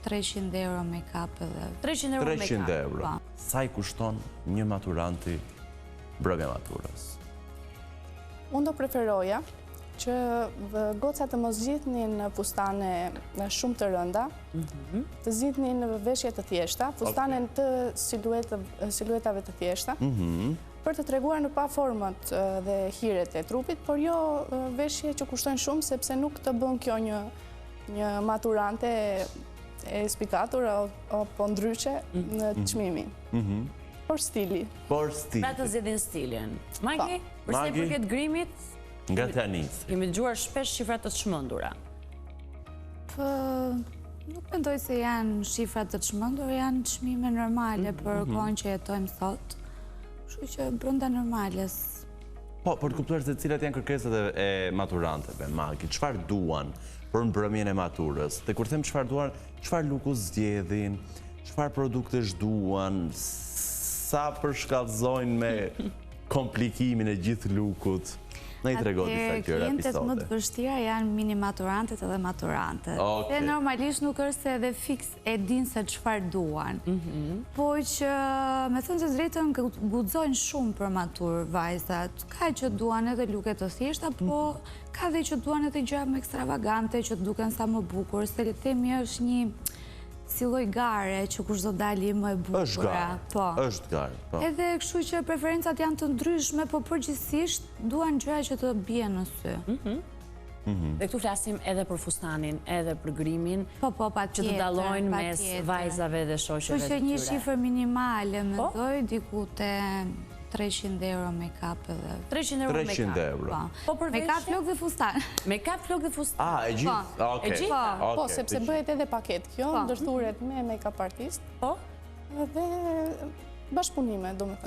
300 euro make-up edhe. 300 euro make-up. 300 euro. Sa I kushton një maturanti brëme maturës? Unë do preferoja që gocat të mos zgjidhnin fustane shumë të rënda, të zgjidhnin veshje të thjeshta, fustane të siluetave të thjeshta, për të treguar në pa formët dhe hiret e trupit, por jo veshje që kushtojnë shumë, sepse nuk të bën kjo një maturante e spikatur apo ndryshe në çmimin. Por stili. Pra të zgjedhin stilin. Magi, përse I përket grimit, nga tenis. Kemi dëgjuar shpesh shifra të çmendura. Nuk mendoj se janë shifra të çmendur, janë çmime normale për kohën që jetojmë sot. Kështu që brenda normales. Po, për të kuptuar se cilat janë kërkesat e maturantëve, Magi, çfarë duan për mbrëmjen e maturës? Dhe kur them çfarë duan, çfarë luku zgjedhin, çfarë produktesh duan, sa përshkallëzojnë me komplikimin e gjithë lukut. Në I trego disa këtyre klientët episode. më të vështira janë mini maturantët edhe maturantët. Se normalisht nuk është se edhe fix e din se çfarë duan. Po që me thënë të drejtën guxojnë shumë për matur vajzat. Ka që duan edhe luke të thjeshta, po ka dhe që duan edhe gjëra më ekstravagante që të duken sa më bukur, se le të themi është një si lloj gare që kush do dali më e bukur. Është gare, po. Edhe kështu që preferencat janë të ndryshme, po përgjithsisht duan gjëra që të bien në sy. Dhe këtu flasim edhe për fustanin, edhe për grimin, Po, patjetër. që të dallojnë mes vajzave dhe shoqeve të Kështu që një tyre. shifër minimale mendoj diku te 300 euro make-up edhe. 300 euro 300 make-up. euro. Po për Make-up, flok dhe fustan. Make-up, flok dhe fustan. E gjithë? E gjithë? Po, sepse bëhet edhe paket kjo, ndërthuret me make-up artist Po? dhe bashkëpunime, do me thënë.